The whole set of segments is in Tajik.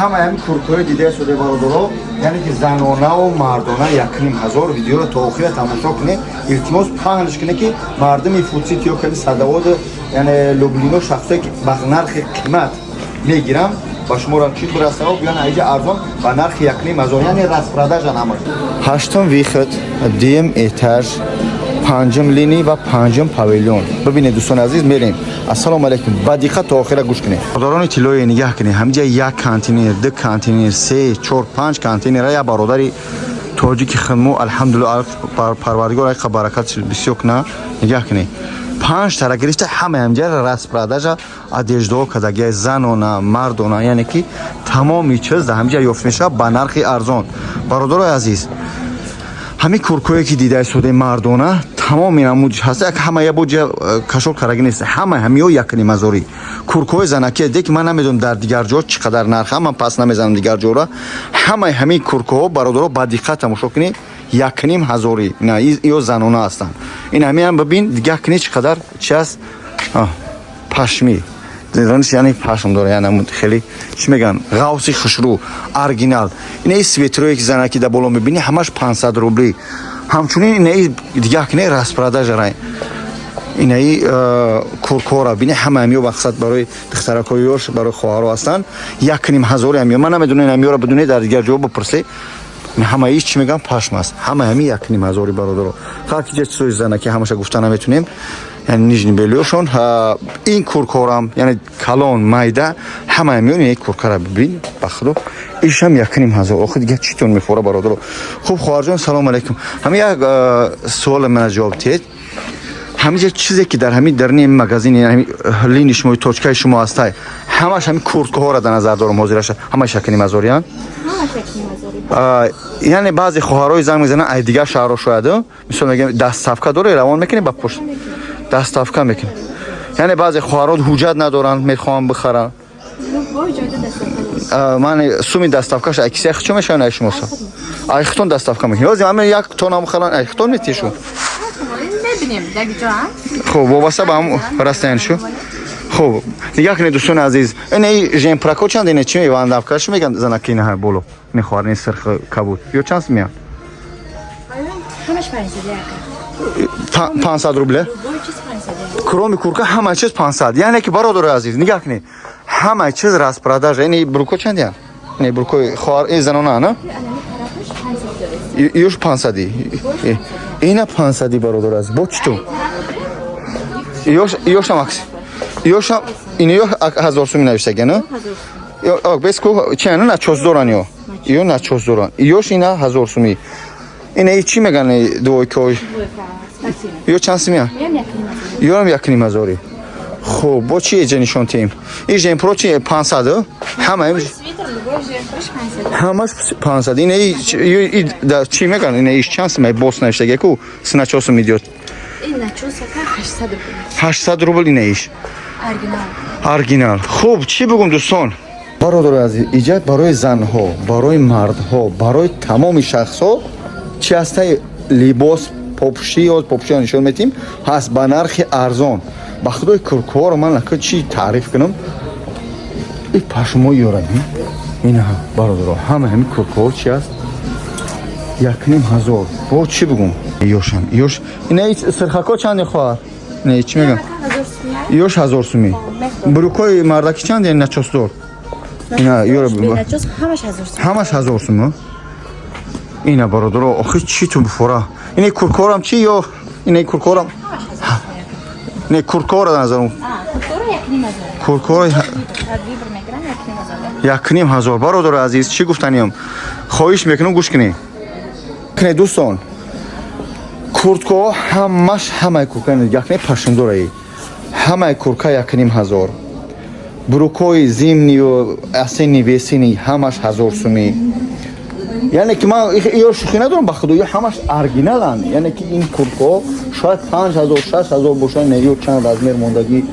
همه هم کورکوی دیده شده برادرها، یعنی که زنانه و مردانه 1,500 ویدیو رو تا آخر تماشا کنه. التماس پخش کنه که مردم فوتسیت یا کلی صدوات یعنی لوبلینو شخصی که با نرخ قیمت میگیرم با شما را چی برسه و بیان اینجا ارزان با نرخ 1,500 یعنی رسپراداژ نماش. هشتم ویخت دیم اتاج پنجم لینی و پنجم پاویلیون. ببینید دوستان عزیز میریم. السلام علیکم. با دقت تا آخر گوش کنید. برادران تلوی نگاه کنید. همینجا یک کانتینر، دو کانتینر، 3 4 5 کانتینر یا برادری توجیکی خدمو الحمدلله پروردگار خدا برکت بسیار کنه. نگاه کنید. 5 تا گرفته همه همجا رسپراداژ ادیجدو کداگی زنونه مردونه یعنی که تمامی چیز همینجا یافت میشه با نرخ ارزان. برادرای عزیز همین کورکویی که دیده شده مردانه تمام این اموج هست که همه یه بوجه کشور کارگی نیست همه همیو 1,500 کورکوی زنکی دیگه من نمیدونم در دیگر جا چقدر نرخ من پس نمیزنم دیگر جا را همین کورکوها برادرها با دقت تماشا کنید 1,500 نه ایو زنانه هستن این هم ببین دیگه کنید چقدر چی است پشمی دیدنش یعنی پشم داره یعنی خیلی چی میگن غوثی خشرو اورجینال این سویتروی که زنکی در بالا میبینی همش 500 روبلی همچنین این دیگه کنه رسپراداژ رای اینایی کورکورا بینی همه همیو مقصد برای دخترکایوش برای خواهرها هستن 1,500 همیو من نمیدونم همیو را بدونه در دیگر جواب بپرسی همه ایش چی میگم پشم است همه همی 1,500 برادر هر کی چه سوی زنه که همش گفتن نمیتونیم یعنی نیجنی بلیوشون این کورکورام یعنی کلون مایده همه همیون یک کورکورا ببین بخدا ایش هم 1,500 آخه دیگه چیتون میخوره برادر خوب خواهر جان سلام علیکم همین یک سوال من جواب دید همین چیزی که در همین درنی مغازین یعنی لین شما توچکای شما هست همش همین کورکورا در نظر دارم حاضرش همش 1,500 یان یعنی بعضی خواهرای زنگ میزنن ای دیگه شهر شده مثلا میگم دستافکا داره روان میکنه با پشت دستافکا میکنه یعنی بعضی خواهرات حجت ندارن میخوام بخرن من سومی دستافکاش اکسی خچو میشن ایش موسا ایختون دستافکا میکنه لازم همین یک تون هم خلان ایختون میتیشو ببینیم دیگه جا خب واسه با هم راستین شو خب دیگه کنید دوستان عزیز این جیم پراکو چند اینه چی میوان دافکاش میگن زنکی نه بولو نخوار این سرخ کبود یا چند میاد همش 500 روبله کرومی کورکا همه چیز 500 یعنی که برادر عزیز نگاه کنید همه چیز رسپراداژ یعنی بروکو چند یان نه بروکو خوار این زنونه نه یوش 500 اینا 500 برادر عزیز با چطور یوش ماکس یوش اینو 1000 سومی نوشته گنه یا بسکو چند نه چوز دورانیو یو نه چوز دوران یوش اینا 1000 سومی اینه چی میگن دو کوی یو چند سومی یو هم 1,500 خب با چی نشون تیم این جیم پرو چی 500 همش 500 اینه چی میگن اینه ایش چند سومی بوس نوشته کو سنا چوز میدیو این نچوز که 800 روبل اینه ایش اورجینال خوب چی بگم دوستان برادر عزیز ایجاد برای زنها برای مردها برای تمام شخصها چی هست لباس پوپشی نشون میتیم هست با نرخ ارزان با خدای کورکور من لکه چی تعریف کنم این پشمو یورم این برادر همه همین کورکور چی هست 1,500 با چی بگم یوش اینه سرخکا چند خواهر نه چی میگم یوش 1000 سومی بروکوی مردکی چند این نچوس دور اینا یورو همش 1000 سومی اینا برادر آخه چی تو بفورا اینه کورکورم چی یا اینه کورکورم نه کورکور نظرم کورکور 1,500 برادر عزیز چی گفتنیم خواهش میکنم گوش کنی کنه دوستان کورتکو همش همه کورکان یکنی پشم داره همه کورکا 1,500 بروکوی زیمنی و اسینی ویسینی همش 1000 سومی یعنی که من یه شوخی ندارم بخدا یا همش اورجینالن یعنی که این کورکو شاید 5,000 6,000 باشه نه یا چند رزمیر موندگی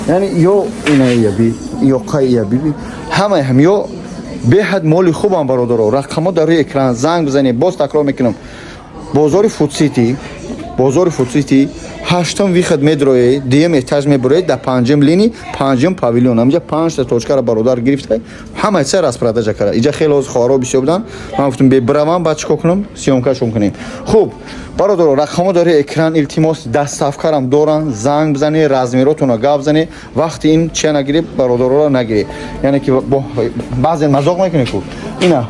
یعنی یا اینه یبی یا قای یبی همه همیو به حد مالی خوبم برادر رقم‌ها در روی اکران زنگ بزنید باز تکرار میکنم بازار فود سیتی бозори фуцити 8 виход медрои дием этаж мебуроед дар 5 лини 5 павилион амҷа 5 та точкаро бародар гирифта ҳамаи сар распродажа карда иҷа хеле оз хоҳаро бисёр буданд ман гуфтам бебиравам баъд чикор кунам сиёмкашон кунем хуб бародаро рақамо дори экран илтимос дастсафкарам доран занг бизане размеротона гап зане вақти ин чия нагири бародароро нагири яъне ки баъзе мазоқ мекунӣ ку ина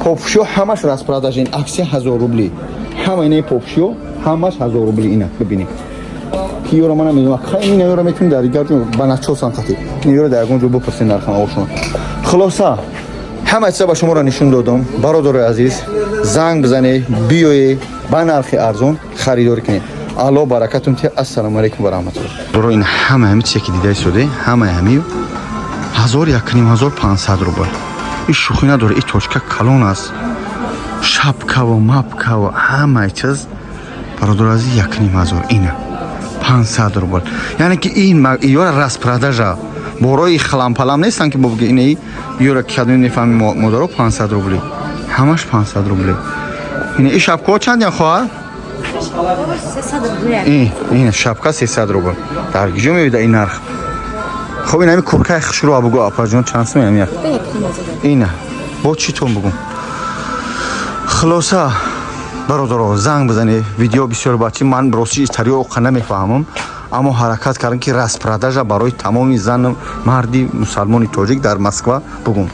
попшо ҳамаш распродажа ин аксия 1000 рубли ҳама инаи попшо ҳамаш 1000 рубли ина бибинед ки ёро мана медонам хай ин ёро метунӣ дар дигар ҷо ба начосан қати ин ёро дар ягон ҷо бипурсин нархана ошуна хулоса ҳама чиза ба шуморо нишон додам бародари азиз занг бизане биёе ба нархи арзон харидорӣ кунед алло баракатум ти ассалому алайкум ва раҳматуллоҳ доро ин ҳама чизе ки дидаи соде ҳама 1500 рубл ин шӯхӣ надора ин точка калон аст шапкаву мапкаву ҳамаи чиз бародари азиз 1500 ина 500 рубл яъне ки ин ёра распродажа борои халампалам нестан ки бобги инаи ёра кадми нефаҳми модаро 500 рубли ҳамаш 500 рубли ина ин шапкаҳо чандян хоҳар 300 рубли ин шапка 300 рубл дар киҷо мевида ин нарх хоб ин ҳами куркаи хишро бугу апаҷон чанд сум ям як ина бо чӣ тон бугум хулоса бародаро занг бизане видео бисёр бачи ман рости истарио оқа намефаҳмам аммо ҳаракат кардам ки распродажа барои тамоми зан марди мусалмони тоҷик дар москва бугум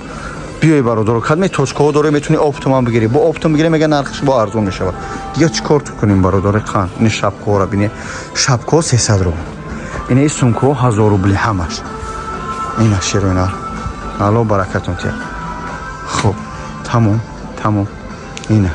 биёи бародаро кадме точкаҳо доре метуни оптоман бигирӣ бо оптом бигирӣ мега нархиш бо арзон мешавад дигар чӣ кор кунем бародари қан ин шапкаҳоро бине шапкаҳо 300 рубл ина ин сумкаҳо 1000 рубли ҳамаш ина широинар алло баракатон тия хуб тамом ина